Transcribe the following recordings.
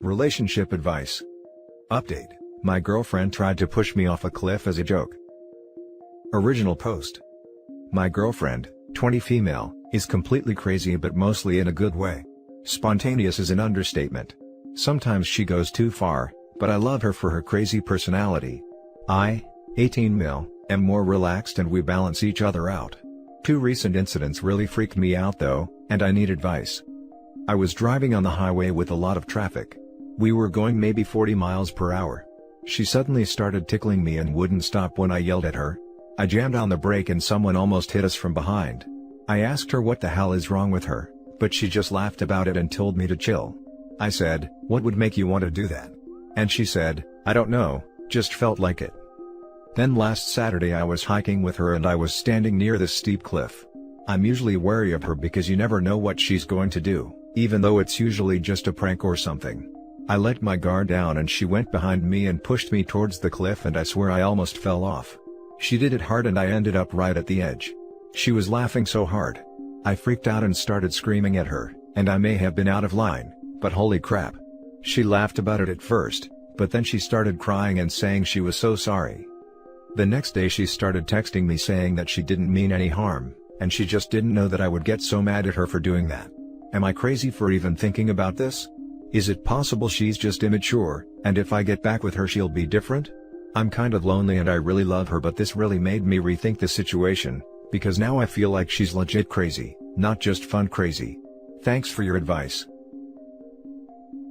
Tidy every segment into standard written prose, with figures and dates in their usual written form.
Relationship advice. Update. My girlfriend tried to push me off a cliff as a joke. Original post. My girlfriend, 20 female, is completely crazy but mostly in a good way. Spontaneous is an understatement. Sometimes she goes too far, but I love her for her crazy personality. I, 18 mil, am more relaxed and we balance each other out. Two recent incidents really freaked me out though, and I need advice. I was driving on the highway with a lot of traffic. We were going maybe 40 miles per hour. She suddenly started tickling me and wouldn't stop when I yelled at her. I jammed on the brake and someone almost hit us from behind. I asked her what the hell is wrong with her, but she just laughed about it and told me to chill. I said, "What would make you want to do that?" And she said, "I don't know, just felt like it." Then last Saturday I was hiking with her and I was standing near this steep cliff. I'm usually wary of her because you never know what she's going to do, even though it's usually just a prank or something. I let my guard down and she went behind me and pushed me towards the cliff and I swear I almost fell off. She did it hard and I ended up right at the edge. She was laughing so hard. I freaked out and started screaming at her, and I may have been out of line, but holy crap. She laughed about it at first, but then she started crying and saying she was so sorry. The next day she started texting me saying that she didn't mean any harm, and she just didn't know that I would get so mad at her for doing that. Am I crazy for even thinking about this? Is it possible she's just immature, and if I get back with her she'll be different? I'm kind of lonely and I really love her, but this really made me rethink the situation, because now I feel like she's legit crazy, not just fun crazy. Thanks for your advice.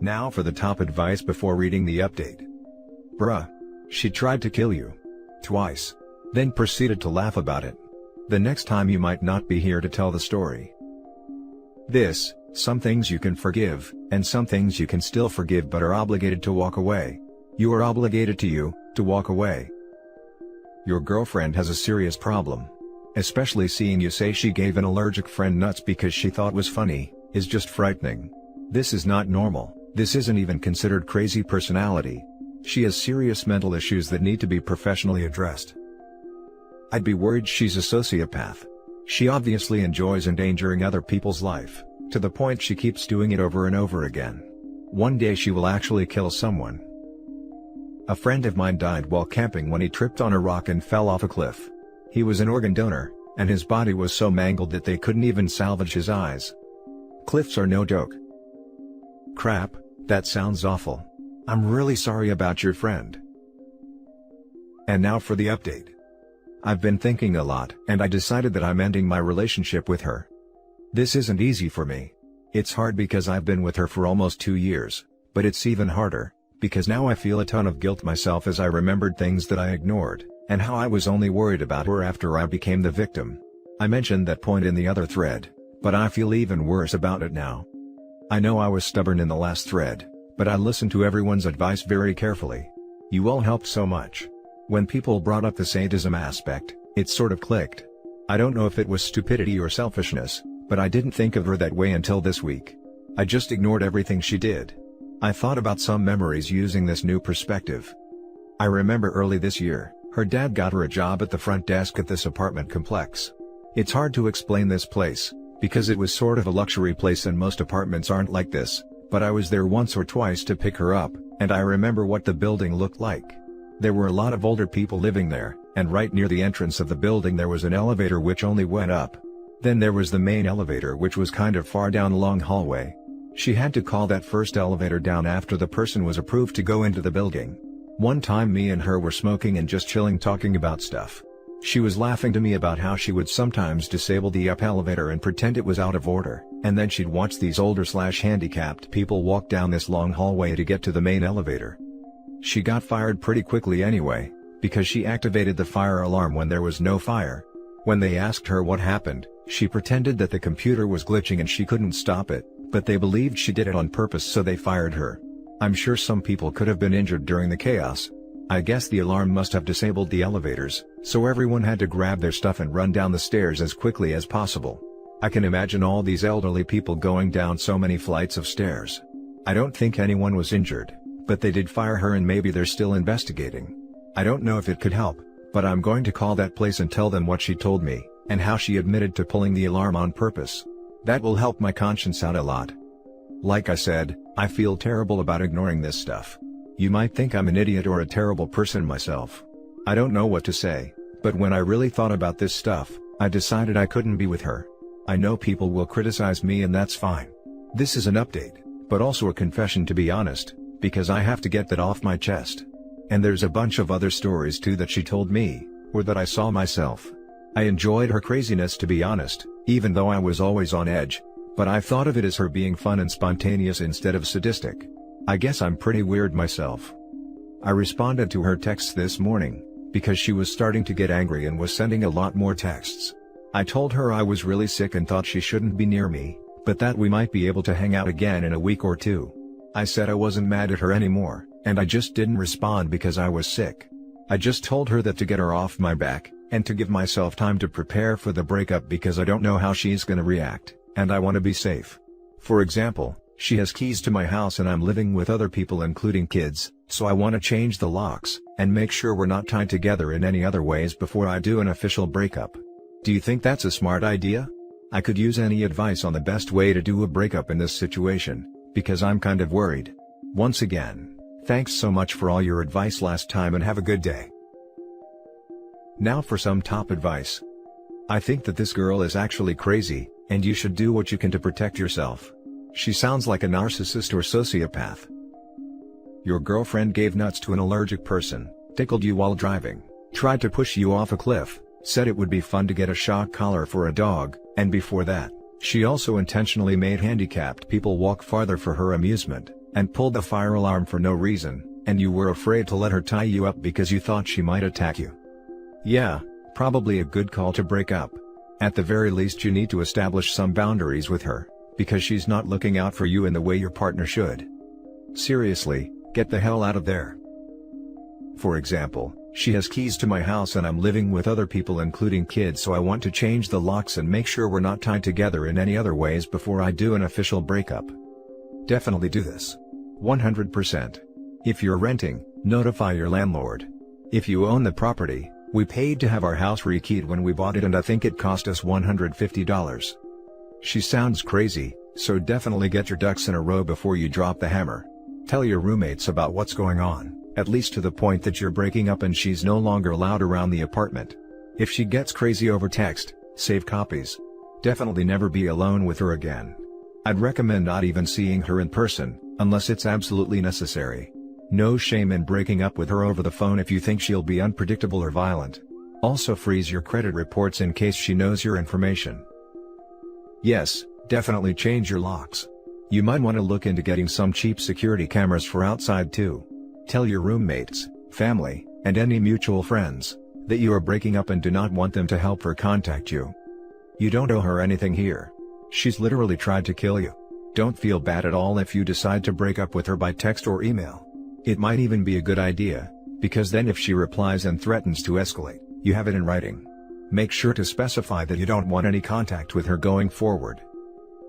Now for the top advice before reading the update. Bruh. She tried to kill you. Twice. Then proceeded to laugh about it. The next time you might not be here to tell the story. Some things you can forgive, and some things you can still forgive but are obligated to walk away. You are obligated to walk away. Your girlfriend has a serious problem. Especially seeing you say she gave an allergic friend nuts because she thought was funny, is just frightening. This is not normal, this isn't even considered crazy personality. She has serious mental issues that need to be professionally addressed. I'd be worried she's a sociopath. She obviously enjoys endangering other people's life, to the point she keeps doing it over and over again. One day she will actually kill someone. A friend of mine died while camping when he tripped on a rock and fell off a cliff. He was an organ donor, and his body was so mangled that they couldn't even salvage his eyes. Cliffs are no joke. Crap, that sounds awful. I'm really sorry about your friend. And now for the update. I've been thinking a lot, and I decided that I'm ending my relationship with her. This isn't easy for me. It's hard because I've been with her for almost 2 years, but it's even harder, because now I feel a ton of guilt myself as I remembered things that I ignored, and how I was only worried about her after I became the victim. I mentioned that point in the other thread, but I feel even worse about it now. I know I was stubborn in the last thread, but I listened to everyone's advice very carefully. You all helped so much. When people brought up the sadism aspect, it sort of clicked. I don't know if it was stupidity or selfishness, but I didn't think of her that way until this week. I just ignored everything she did. I thought about some memories using this new perspective. I remember early this year, her dad got her a job at the front desk at this apartment complex. It's hard to explain this place, because it was sort of a luxury place and most apartments aren't like this, but I was there once or twice to pick her up, and I remember what the building looked like. There were a lot of older people living there, and right near the entrance of the building there was an elevator which only went up. Then there was the main elevator which was kind of far down a long hallway. She had to call that first elevator down after the person was approved to go into the building. One time me and her were smoking and just chilling talking about stuff. She was laughing to me about how she would sometimes disable the up elevator and pretend it was out of order, and then she'd watch these older/handicapped people walk down this long hallway to get to the main elevator. She got fired pretty quickly anyway, because she activated the fire alarm when there was no fire. When they asked her what happened, she pretended that the computer was glitching and she couldn't stop it, but they believed she did it on purpose so they fired her. I'm sure some people could have been injured during the chaos. I guess the alarm must have disabled the elevators, so everyone had to grab their stuff and run down the stairs as quickly as possible. I can imagine all these elderly people going down so many flights of stairs. I don't think anyone was injured, but they did fire her and maybe they're still investigating. I don't know if it could help, but I'm going to call that place and tell them what she told me, and how she admitted to pulling the alarm on purpose. That will help my conscience out a lot. Like I said, I feel terrible about ignoring this stuff. You might think I'm an idiot or a terrible person myself. I don't know what to say, but when I really thought about this stuff, I decided I couldn't be with her. I know people will criticize me and that's fine. This is an update, but also a confession to be honest, because I have to get that off my chest. And there's a bunch of other stories too that she told me, or that I saw myself. I enjoyed her craziness to be honest, even though I was always on edge, but I thought of it as her being fun and spontaneous instead of sadistic. I guess I'm pretty weird myself. I responded to her texts this morning, because she was starting to get angry and was sending a lot more texts. I told her I was really sick and thought she shouldn't be near me, but that we might be able to hang out again in a week or two. I said I wasn't mad at her anymore, and I just didn't respond because I was sick. I just told her that to get her off my back, and to give myself time to prepare for the breakup because I don't know how she's gonna react, and I want to be safe. For example, she has keys to my house and I'm living with other people including kids, so I want to change the locks, and make sure we're not tied together in any other ways before I do an official breakup. Do you think that's a smart idea? I could use any advice on the best way to do a breakup in this situation, because I'm kind of worried. Once again, thanks so much for all your advice last time and have a good day. Now for some top advice. I think that this girl is actually crazy, and you should do what you can to protect yourself. She sounds like a narcissist or sociopath. Your girlfriend gave nuts to an allergic person, tickled you while driving, tried to push you off a cliff, said it would be fun to get a shock collar for a dog, and before that, she also intentionally made handicapped people walk farther for her amusement, and pulled the fire alarm for no reason, and you were afraid to let her tie you up because you thought she might attack you. Yeah, probably a good call to break up. At the very least you need to establish some boundaries with her, because she's not looking out for you in the way your partner should. Seriously, get the hell out of there. For example, she has keys to my house and I'm living with other people including kids, so I want to change the locks and make sure we're not tied together in any other ways before I do an official breakup. Definitely do this. 100%. If you're renting, notify your landlord. If you own the property, we paid to have our house rekeyed when we bought it and I think it cost us $150. She sounds crazy, so definitely get your ducks in a row before you drop the hammer. Tell your roommates about what's going on, at least to the point that you're breaking up and she's no longer allowed around the apartment. If she gets crazy over text, save copies. Definitely never be alone with her again. I'd recommend not even seeing her in person, unless it's absolutely necessary. No shame in breaking up with her over the phone if you think she'll be unpredictable or violent. Also freeze your credit reports in case she knows your information. Yes, definitely change your locks. You might want to look into getting some cheap security cameras for outside too. Tell your roommates, family, and any mutual friends that you are breaking up and do not want them to help her contact you. You don't owe her anything here. She's literally tried to kill you. Don't feel bad at all if you decide to break up with her by text or email. It might even be a good idea, because then if she replies and threatens to escalate, you have it in writing. Make sure to specify that you don't want any contact with her going forward.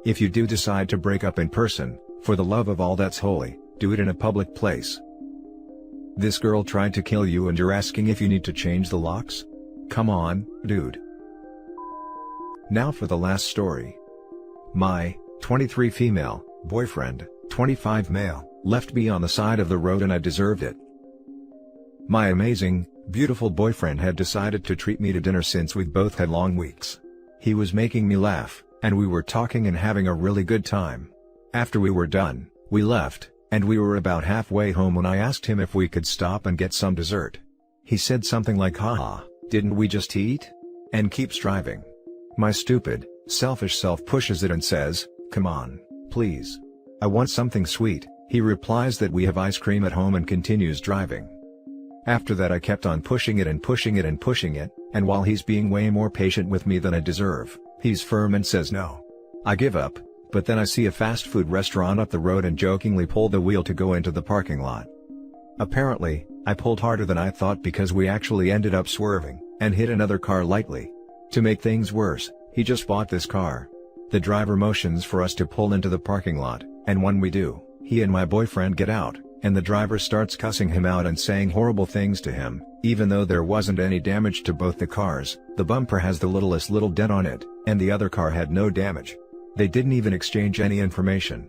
If you do decide to break up in person, for the love of all that's holy, do it in a public place. This girl tried to kill you and you're asking if you need to change the locks? Come on, dude. Now for the last story. My 23 female boyfriend, 25 male, left me on the side of the road and I deserved it. My amazing, beautiful boyfriend had decided to treat me to dinner since we'd both had long weeks. He was making me laugh, and we were talking and having a really good time. After we were done, we left, and we were about halfway home when I asked him if we could stop and get some dessert. He said something like, "Haha, didn't we just eat?" and keeps driving. My stupid, selfish self pushes it and says, "Come on, please. I want something sweet." He replies that we have ice cream at home and continues driving. After that I kept on pushing it and pushing it and pushing it, and while he's being way more patient with me than I deserve, he's firm and says no. I give up, but then I see a fast food restaurant up the road and jokingly pull the wheel to go into the parking lot. Apparently, I pulled harder than I thought because we actually ended up swerving, and hit another car lightly. To make things worse, he just bought this car. The driver motions for us to pull into the parking lot, and when we do, he and my boyfriend get out, and the driver starts cussing him out and saying horrible things to him. Even though there wasn't any damage to both the cars, the bumper has the littlest little dent on it, and the other car had no damage. They didn't even exchange any information.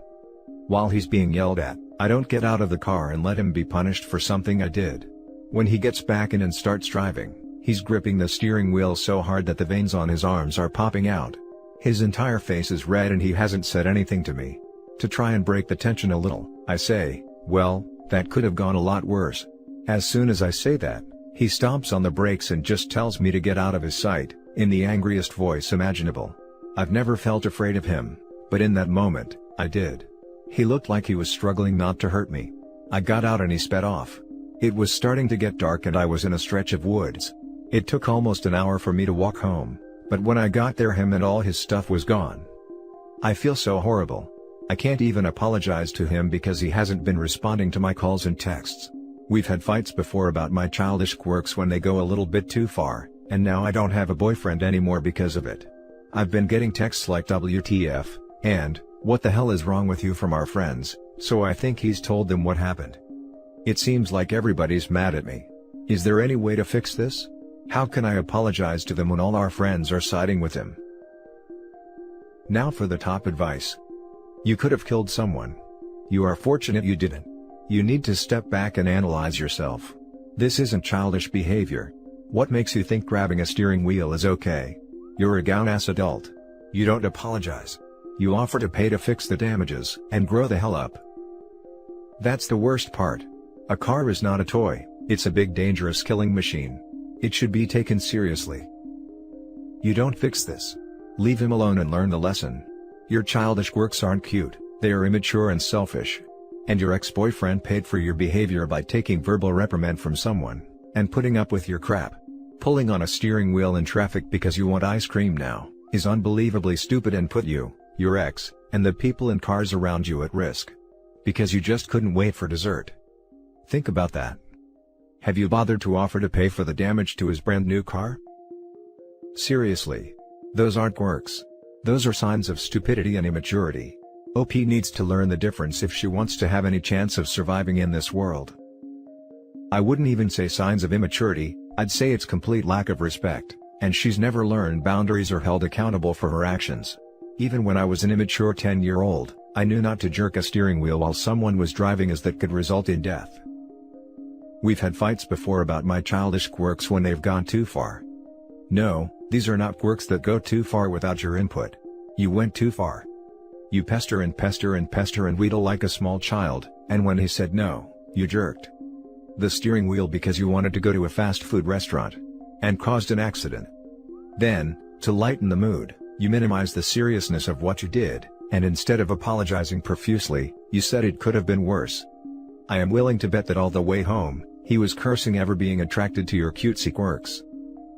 While he's being yelled at, I don't get out of the car and let him be punished for something I did. When he gets back in and starts driving, he's gripping the steering wheel so hard that the veins on his arms are popping out. His entire face is red and he hasn't said anything to me. To try and break the tension a little, I say, "Well, that could have gone a lot worse." As soon as I say that, he stomps on the brakes and just tells me to get out of his sight, in the angriest voice imaginable. I've never felt afraid of him, but in that moment, I did. He looked like he was struggling not to hurt me. I got out and he sped off. It was starting to get dark and I was in a stretch of woods. It took almost an hour for me to walk home, but when I got there him and all his stuff was gone. I feel so horrible. I can't even apologize to him because he hasn't been responding to my calls and texts. We've had fights before about my childish quirks when they go a little bit too far, and now I don't have a boyfriend anymore because of it. I've been getting texts like WTF, and, "What the hell is wrong with you?" from our friends, so I think he's told them what happened. It seems like everybody's mad at me. Is there any way to fix this? How can I apologize to them when all our friends are siding with him? Now for the top advice. You could have killed someone. You are fortunate you didn't. You need to step back and analyze yourself. This isn't childish behavior. What makes you think grabbing a steering wheel is okay? You're a grown-ass adult. You don't apologize. You offer to pay to fix the damages, and grow the hell up. That's the worst part. A car is not a toy, it's a big dangerous killing machine. It should be taken seriously. You don't fix this. Leave him alone and learn the lesson. Your childish quirks aren't cute, they are immature and selfish. And your ex-boyfriend paid for your behavior by taking verbal reprimand from someone, and putting up with your crap. Pulling on a steering wheel in traffic because you want ice cream now, is unbelievably stupid and put you, your ex, and the people and cars around you at risk. Because you just couldn't wait for dessert. Think about that. Have you bothered to offer to pay for the damage to his brand new car? Seriously. Those aren't quirks. Those are signs of stupidity and immaturity. OP needs to learn the difference if she wants to have any chance of surviving in this world. I wouldn't even say signs of immaturity, I'd say it's complete lack of respect, and she's never learned boundaries or held accountable for her actions. Even when I was an immature 10-year-old, I knew not to jerk a steering wheel while someone was driving as that could result in death. We've had fights before about my childish quirks when they've gone too far. No, these are not quirks that go too far without your input. You went too far. You pester and pester and pester and wheedle like a small child, and when he said no, you jerked the steering wheel because you wanted to go to a fast food restaurant, and caused an accident. Then, to lighten the mood, you minimized the seriousness of what you did, and instead of apologizing profusely, you said it could have been worse. I am willing to bet that all the way home, he was cursing ever being attracted to your cutesy quirks.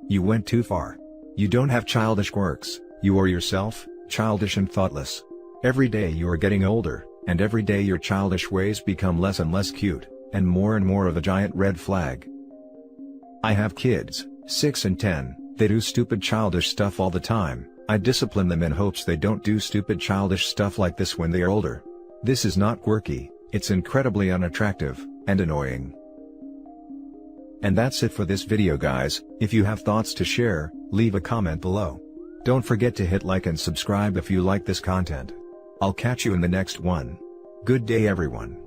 You went too far. You don't have childish quirks, you are yourself, childish and thoughtless. Every day you are getting older, and every day your childish ways become less and less cute, and more of a giant red flag. I have kids, 6 and 10, they do stupid childish stuff all the time. I discipline them in hopes they don't do stupid childish stuff like this when they are older. This is not quirky, it's incredibly unattractive, and annoying. And that's it for this video guys. If you have thoughts to share, leave a comment below. Don't forget to hit like and subscribe if you like this content. I'll catch you in the next one. Good day everyone.